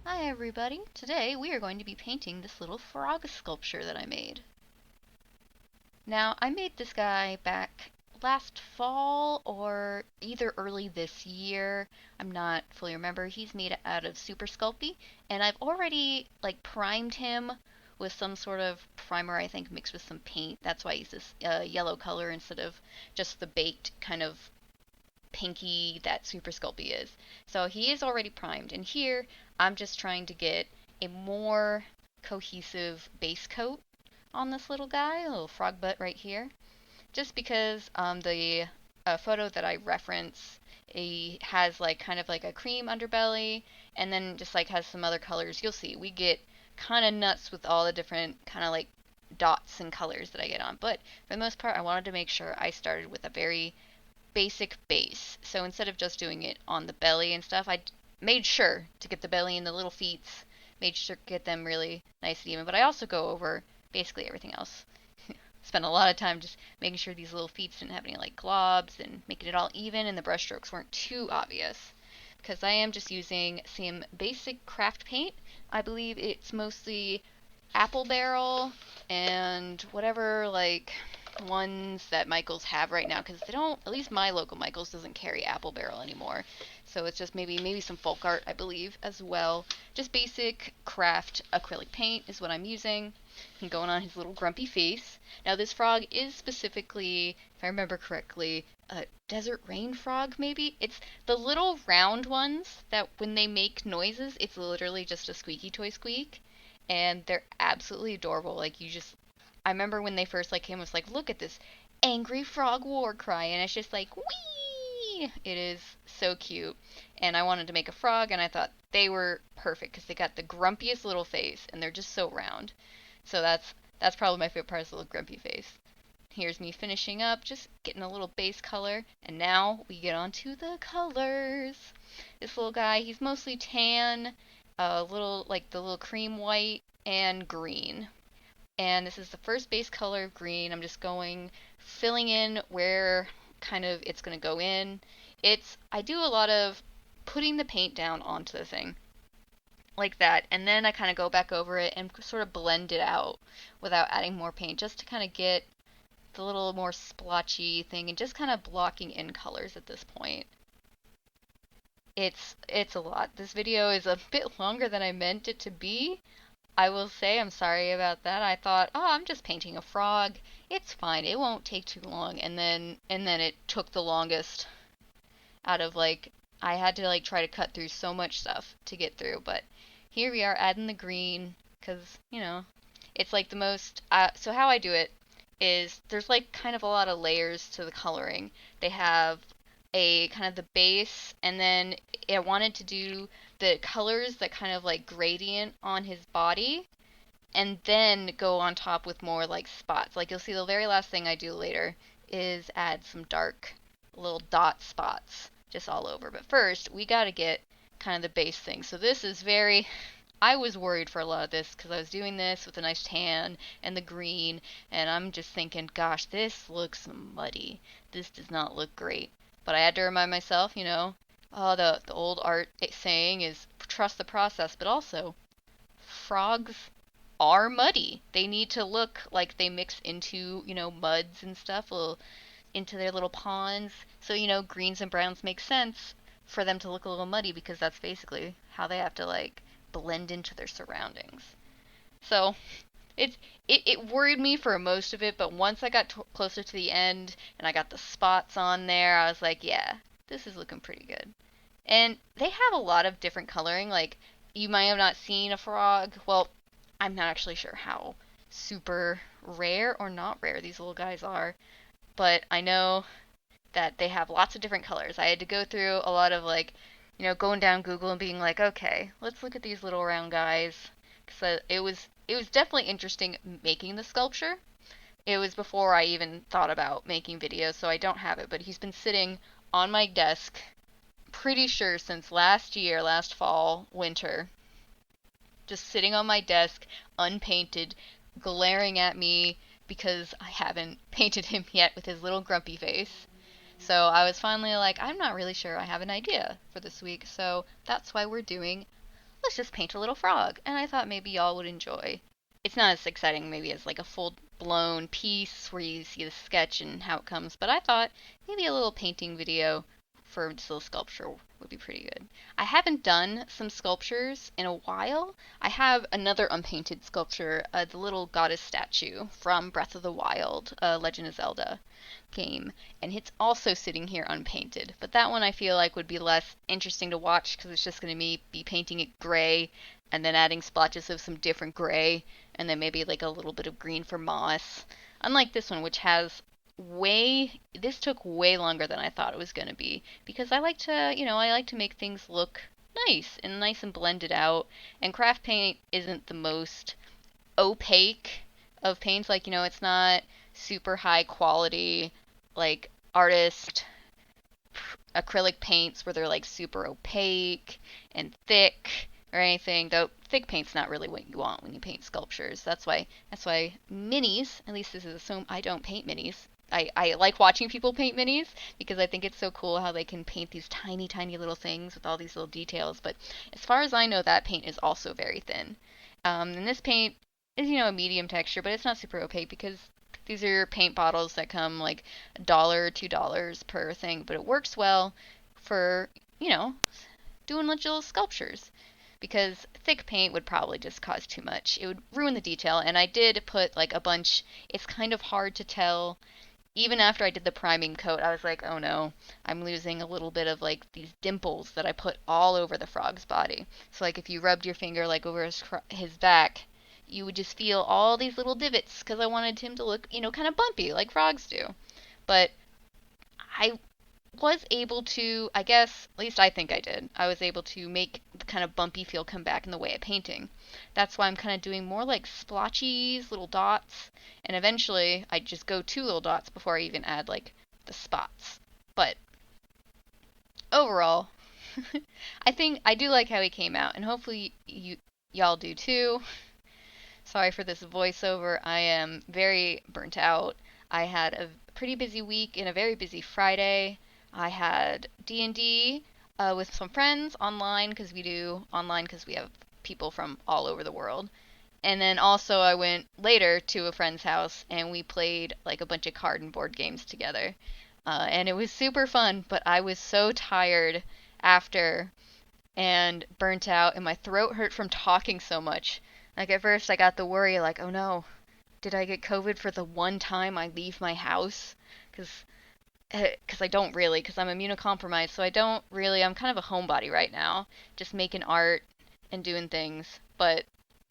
Hi everybody! Today we are going to be painting this little frog sculpture that I made. Now, I made this guy back last fall or either early this year. I'm not fully remember. He's made out of Super Sculpey, and I've already primed him with some sort of primer, I think, mixed with some paint. That's why I use this yellow color instead of just the baked kind of pinky that Super Sculpey is. So he is already primed, and here I'm just trying to get a more cohesive base coat on this little guy, a little frog butt right here. Just because the photo that I reference, he has kind of like a cream underbelly, and then just has some other colors. You'll see we get kind of nuts with all the different kind of dots and colors that I get on. But for the most part, I wanted to make sure I started with a very basic base. So instead of just doing it on the belly and stuff, I made sure to get the belly and the little feet, made sure to get them really nice and even. But I also go over basically everything else. Spent a lot of time just making sure these little feet didn't have any globs and making it all even and the brush strokes weren't too obvious. Because I am just using some basic craft paint. I believe it's mostly apple barrel and whatever ones that Michaels have right now, because they don't, at least my local Michaels doesn't carry apple barrel anymore. So it's just maybe some folk art, I believe, as well. Just basic craft acrylic paint is what I'm using. And going on his little grumpy face. Now this frog is specifically, if I remember correctly, a desert rain frog maybe? It's the little round ones that when they make noises, it's literally just a squeaky toy squeak. And they're absolutely adorable. I remember when they first came, I was like, look at this angry frog war cry, and it's just like, wee! It is so cute. And I wanted to make a frog, and I thought they were perfect because they got the grumpiest little face, and they're just so round. So that's probably my favorite part is the little grumpy face. Here's me finishing up, just getting a little base color, and now we get on to the colors. This little guy, he's mostly tan, a little the little cream white and green. And this is the first base color of green. I'm just filling in where kind of it's going to go in. I do a lot of putting the paint down onto the thing like that, and then I kind of go back over it and sort of blend it out without adding more paint, just to kind of get the little more splotchy thing and just kind of blocking in colors at this point. It's a lot. This video is a bit longer than I meant it to be. I will say I'm sorry about that. I thought, oh, I'm just painting a frog. It's fine. It won't take too long. And then it took the longest out of I had to try to cut through so much stuff to get through, but here we are adding the green cuz, it's the most so how I do it is there's kind of a lot of layers to the coloring. They have a kind of the base, and then I wanted to do the colors that kind of gradient on his body, and then go on top with more spots. You'll see the very last thing I do later is add some dark little dot spots just all over. But first, we got to get kind of the base thing. So this is I was worried for a lot of this because I was doing this with a nice tan and the green, and I'm just thinking, gosh, this looks muddy. This does not look great. But I had to remind myself, the old art saying is trust the process, but also frogs are muddy. They need to look like they mix into, muds and stuff, into their little ponds. So, greens and browns make sense for them to look a little muddy because that's basically how they have to blend into their surroundings. So, it worried me for most of it, but once I got closer to the end and I got the spots on there, I was like, yeah, this is looking pretty good. And they have a lot of different coloring. You might have not seen a frog. Well, I'm not actually sure how super rare or not rare these little guys are, but I know that they have lots of different colors. I had to go through a lot of going down Google and being like, okay, let's look at these little round guys. So it was definitely interesting making the sculpture. It was before I even thought about making videos, so I don't have it, but he's been sitting on my desk pretty sure since last year, last fall, winter. Just sitting on my desk, unpainted, glaring at me because I haven't painted him yet with his little grumpy face. So I was finally like, I'm not really sure I have an idea for this week, so that's why we're doing let's just paint a little frog. And I thought maybe y'all would enjoy. It's not as exciting maybe as like a full blown piece where you see the sketch and how it comes, but I thought maybe a little painting video for this little sculpture would be pretty good. I haven't done some sculptures in a while. I have another unpainted sculpture, the little goddess statue from Breath of the Wild, Legend of Zelda game, and it's also sitting here unpainted. But that one I feel like would be less interesting to watch because it's just going to be painting it gray and then adding splotches of some different gray and then maybe like a little bit of green for moss. Unlike this one, which has this took way longer than I thought it was going to be because I like to, I like to make things look nice and blended out. And craft paint isn't the most opaque of paints. Like, it's not super high quality, like artist acrylic paints where they're like super opaque and thick or anything. Though thick paint's not really what you want when you paint sculptures. That's why minis, at least this is assumed I don't paint minis. I like watching people paint minis because I think it's so cool how they can paint these tiny, tiny little things with all these little details. But as far as I know, that paint is also very thin. And this paint is, a medium texture, but it's not super opaque because these are paint bottles that come like $1, $2 per thing, but it works well for, doing little sculptures. Because thick paint would probably just cause too much. It would ruin the detail, and I did put like a bunch, it's kind of hard to tell. Even after I did the priming coat, I was like, oh no, I'm losing a little bit of like these dimples that I put all over the frog's body. So like if you rubbed your finger like over his back, you would just feel all these little divots because I wanted him to look, kind of bumpy like frogs do. But I was able to, I guess, at least I think I did, I was able to make the kind of bumpy feel come back in the way of painting. That's why I'm kind of doing more like splotchies, little dots, and eventually I just go 2 little dots before I even add like the spots. But overall, I think I do like how he came out, and hopefully y'all do too. Sorry for this voiceover. I am very burnt out. I had a pretty busy week and a very busy Friday. I had D&D with some friends online because we have people from all over the world. And then also I went later to a friend's house and we played like a bunch of card and board games together. And it was super fun, but I was so tired after and burnt out and my throat hurt from talking so much. Like at first I got the worry like, oh no, did I get COVID for the one time I leave my house? Because I don't really, because I'm immunocompromised, so I don't really, I'm kind of a homebody right now, just making art and doing things. But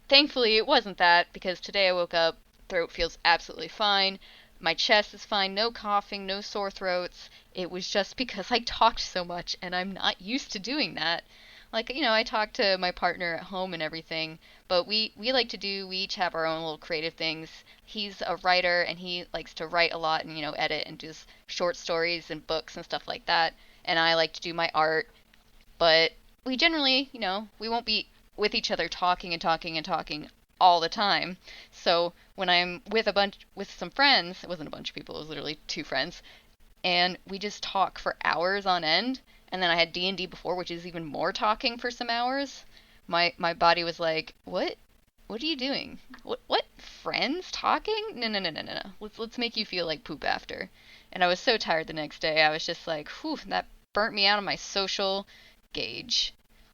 thankfully it wasn't that, because today I woke up, throat feels absolutely fine, my chest is fine, no coughing, no sore throats. It was just because I talked so much, and I'm not used to doing that. Like, I talk to my partner at home and everything, but we each have our own little creative things. He's a writer and he likes to write a lot and, edit and do short stories and books and stuff like that. And I like to do my art, but we generally, we won't be with each other talking and talking and talking all the time. So when I'm with some friends, it wasn't a bunch of people, it was literally 2 friends, and we just talk for hours on end. And then I had D&D before, which is even more talking for some hours. My body was like, "What? What are you doing? What? Friends talking? No, no, no, no, no, no. Let's make you feel like poop after." And I was so tired the next day. I was just like, "Whew, that burnt me out on my social gauge."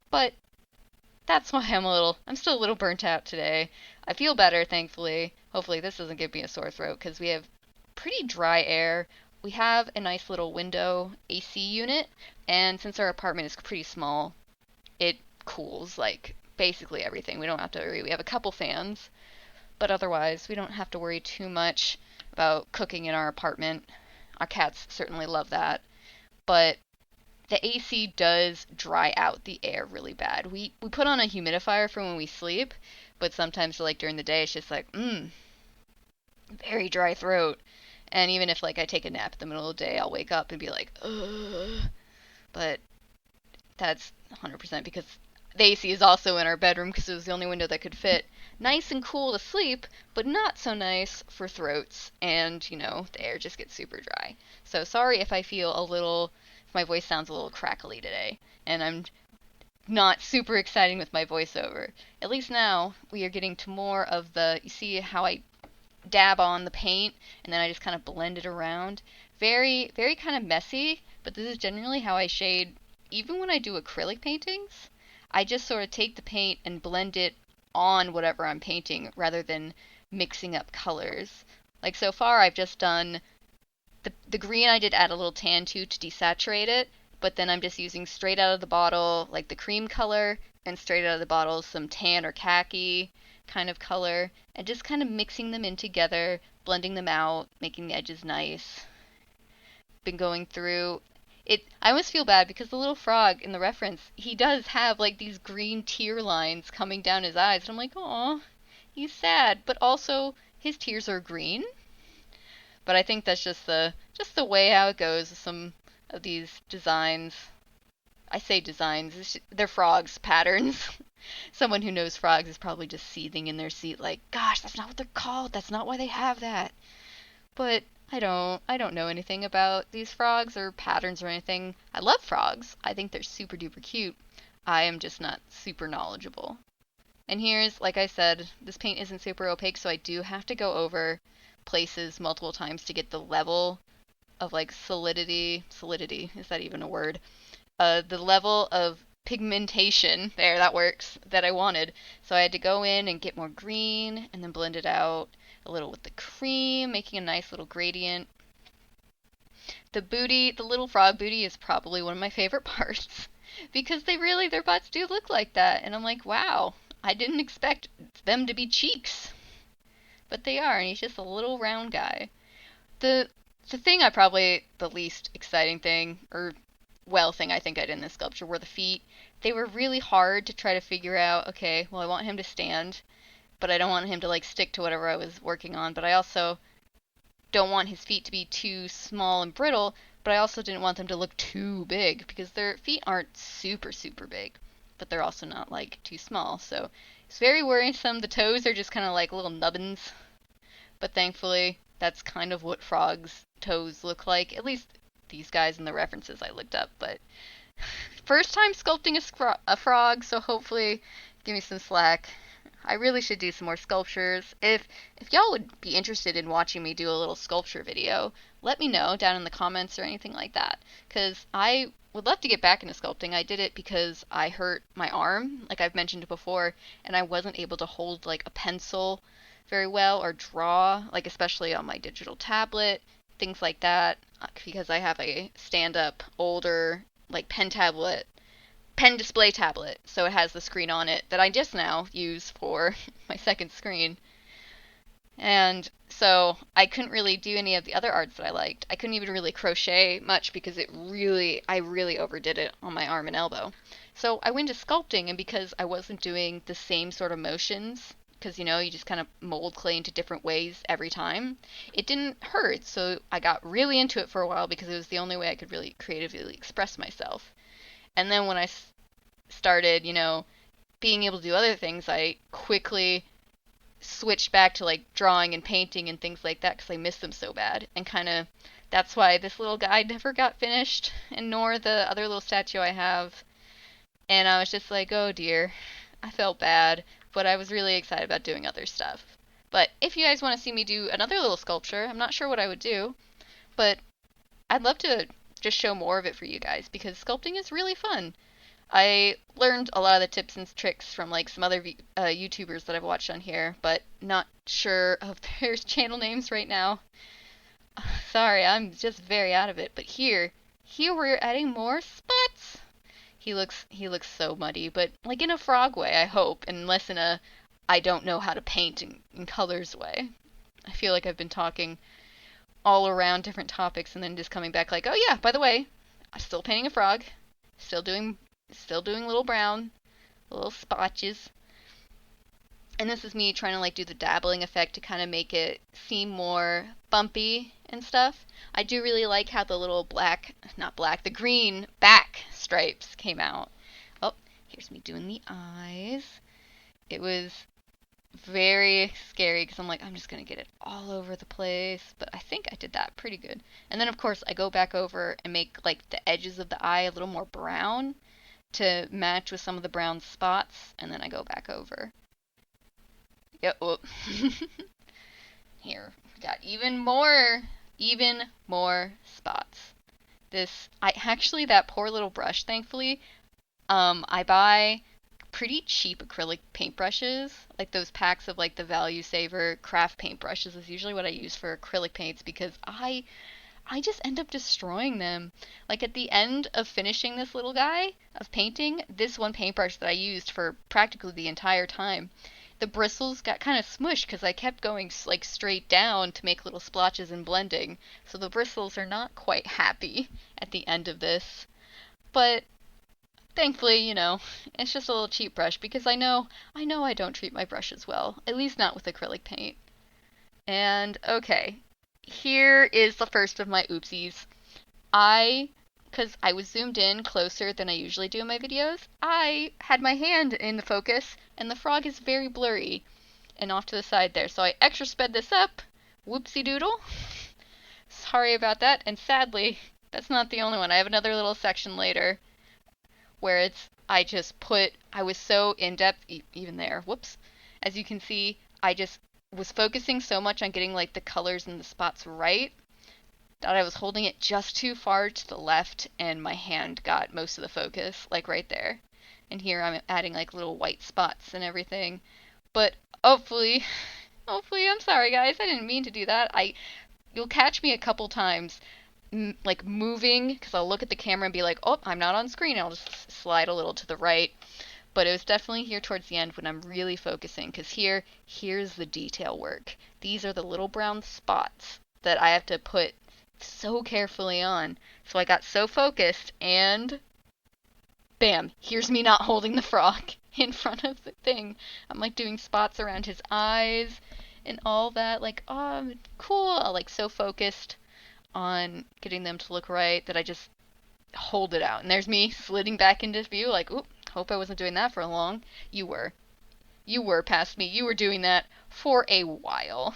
But that's why I'm still a little burnt out today. I feel better, thankfully. Hopefully this doesn't give me a sore throat because we have pretty dry air. We have a nice little window AC unit, and since our apartment is pretty small, it cools like basically everything. We don't have to worry. We have a couple fans, but otherwise we don't have to worry too much about cooking in our apartment. Our cats certainly love that, but the AC does dry out the air really bad. We put on a humidifier for when we sleep, but sometimes like during the day it's just like, very dry throat. And even if like I take a nap in the middle of the day, I'll wake up and be like, ugh. But that's 100% because the AC is also in our bedroom because it was the only window that could fit. Nice and cool to sleep, but not so nice for throats. And, the air just gets super dry. So sorry if my voice sounds a little crackly today. And I'm not super exciting with my voiceover. At least now we are getting to more of the, you see how I dab on the paint and then I just kind of blend it around. Very, very kind of messy, but this is generally how I shade even when I do acrylic paintings. I just sort of take the paint and blend it on whatever I'm painting rather than mixing up colors. Like so far I've just done the green. I did add a little tan to desaturate it, but then I'm just using straight out of the bottle like the cream color and straight out of the bottle some tan or khaki kind of color and just kind of mixing them in together, blending them out, making the edges nice. Been going through it. I almost feel bad because the little frog in the reference, he does have like these green tear lines coming down his eyes. And I'm like, oh, he's sad, but also his tears are green. But I think that's just the way how it goes with some of these designs. I say designs, they're frogs patterns. Someone who knows frogs is probably just seething in their seat like, gosh, that's not what they're called. That's not why they have that. But I don't know anything about these frogs or patterns or anything. I love frogs. I think they're super duper cute. I am just not super knowledgeable. And here's, like I said, this paint isn't super opaque, so I do have to go over places multiple times to get the level of like solidity, is that even a word? The level of pigmentation, there, that works, that I wanted. So I had to go in and get more green and then blend it out a little with the cream, making a nice little gradient. The booty, the little frog booty is probably one of my favorite parts because their butts do look like that. And I'm like, wow, I didn't expect them to be cheeks, but they are, and he's just a little round guy. The the thing the least exciting thing, or thing I think I did in this sculpture were the feet. They were really hard to try to figure out, okay, well I want him to stand, but I don't want him to like stick to whatever I was working on, but I also don't want his feet to be too small and brittle, but I also didn't want them to look too big because their feet aren't super super big, but they're also not like too small. So it's very worrisome. The toes are just kind of like little nubbins, but thankfully that's kind of what frogs' toes look like. At least these guys in the references I looked up, but first time sculpting a frog, so hopefully give me some slack. I really should do some more sculptures. If y'all would be interested in watching me do a little sculpture video, let me know down in the comments or anything like that, because I would love to get back into sculpting. I did it because I hurt my arm, like I've mentioned before, and I wasn't able to hold like a pencil very well or draw, like especially on my digital tablet, things like that, because I have a stand-up older like pen display tablet, so it has the screen on it that I just now use for my second screen. And so I couldn't really do any of the other arts that I liked. I couldn't even really crochet much because I really overdid it on my arm and elbow. So I went to sculpting, and because I wasn't doing the same sort of motions, because you just kind of mold clay into different ways every time, it didn't hurt. So I got really into it for a while because it was the only way I could really creatively express myself. And then when I started, being able to do other things, I quickly switched back to like drawing and painting and things like that because I missed them so bad. And kind of that's why this little guy never got finished, and nor the other little statue I have. And I was just like, oh dear, I felt bad, but I was really excited about doing other stuff. But if you guys want to see me do another little sculpture, I'm not sure what I would do, but I'd love to just show more of it for you guys because sculpting is really fun. I learned a lot of the tips and tricks from like some other YouTubers that I've watched on here, but not sure of their channel names right now. Sorry, I'm just very out of it. But here we're adding more spots. He looks so muddy, but like in a frog way, I hope, and less in a I don't know how to paint in colors way. I feel like I've been talking all around different topics and then just coming back like, oh yeah, by the way, I'm still painting a frog, still doing little brown, little spotches. And this is me trying to like do the dabbling effect to kind of make it seem more bumpy and stuff. I do really like how the little the green back stripes came out. Oh, here's me doing the eyes. It was very scary because I'm like, I'm just going to get it all over the place. But I think I did that pretty good. And then, of course, I go back over and make like the edges of the eye a little more brown to match with some of the brown spots, and then I go back over. Yep, whoop. Here, got even more spots. Actually, that poor little brush, thankfully, I buy pretty cheap acrylic paintbrushes, like those packs of like the Value Saver craft paintbrushes is usually what I use for acrylic paints because I just end up destroying them. Like at the end of finishing this little guy of painting, this one paintbrush that I used for practically the entire time, the bristles got kind of smushed because I kept going like straight down to make little splotches and blending. So the bristles are not quite happy at the end of this. But thankfully, it's just a little cheap brush because I don't treat my brushes well, at least not with acrylic paint. And okay, here is the first of my oopsies. Because I was zoomed in closer than I usually do in my videos, I had my hand in the focus and the frog is very blurry and off to the side there. So I extra sped this up. Whoopsie doodle. Sorry about that. And sadly, that's not the only one. I have another little section later where I was so in depth, even there. Whoops. As you can see, I just was focusing so much on getting like the colors and the spots right that I was holding it just too far to the left and my hand got most of the focus, like right there. And here I'm adding like little white spots and everything. But hopefully, I'm sorry guys, I didn't mean to do that. You'll catch me a couple times like moving because I'll look at the camera and be like, oh, I'm not on screen. I'll just slide a little to the right. But it was definitely here towards the end when I'm really focusing because here's the detail work. These are the little brown spots that I have to put so carefully on. So I got so focused and bam, here's me not holding the frog in front of the thing. I'm like doing spots around his eyes and all that, like, oh, cool. I'm like so focused on getting them to look right that I just hold it out. And there's me sliding back into view like, oop, hope I wasn't doing that for long. You were. You were past me. You were doing that for a while.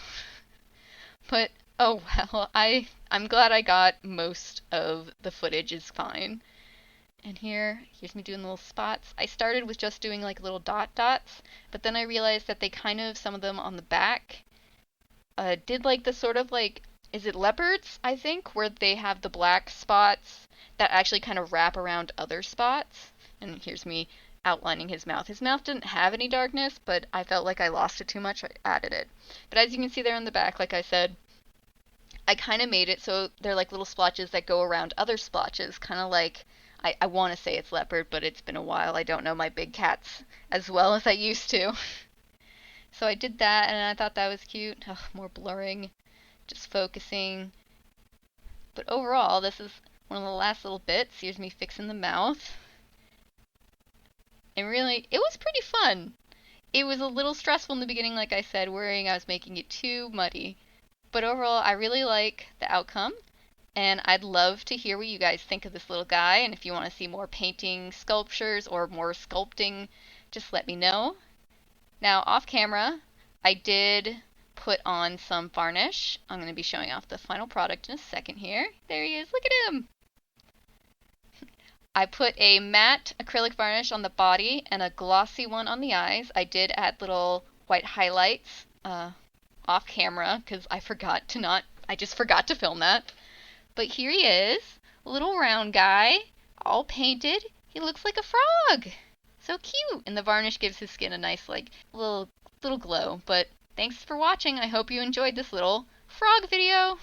But oh well, I'm glad I got most of the footage is fine. And here's me doing little spots. I started with just doing like little dots, but then I realized that they kind of, some of them on the back, did like the sort of like, is it leopards, I think, where they have the black spots that actually kind of wrap around other spots. And here's me outlining his mouth. His mouth didn't have any darkness, but I felt like I lost it too much. I added it. But as you can see there in the back, like I said, I kind of made it so they're like little splotches that go around other splotches, kind of like, I want to say it's leopard, but it's been a while. I don't know my big cats as well as I used to. So I did that, and I thought that was cute. Ugh, more blurring, just focusing. But overall, this is one of the last little bits. Here's me fixing the mouth. And really, it was pretty fun. It was a little stressful in the beginning, like I said, worrying I was making it too muddy. But overall, I really like the outcome. And I'd love to hear what you guys think of this little guy. And if you want to see more painting sculptures or more sculpting, just let me know. Now, off camera, I did put on some varnish. I'm going to be showing off the final product in a second here. There he is. Look at him. I put a matte acrylic varnish on the body and a glossy one on the eyes. I did add little white highlights off camera because I just forgot to film that. But here he is, little round guy, all painted. He looks like a frog. So cute. And the varnish gives his skin a nice, like, little glow. But thanks for watching. I hope you enjoyed this little frog video.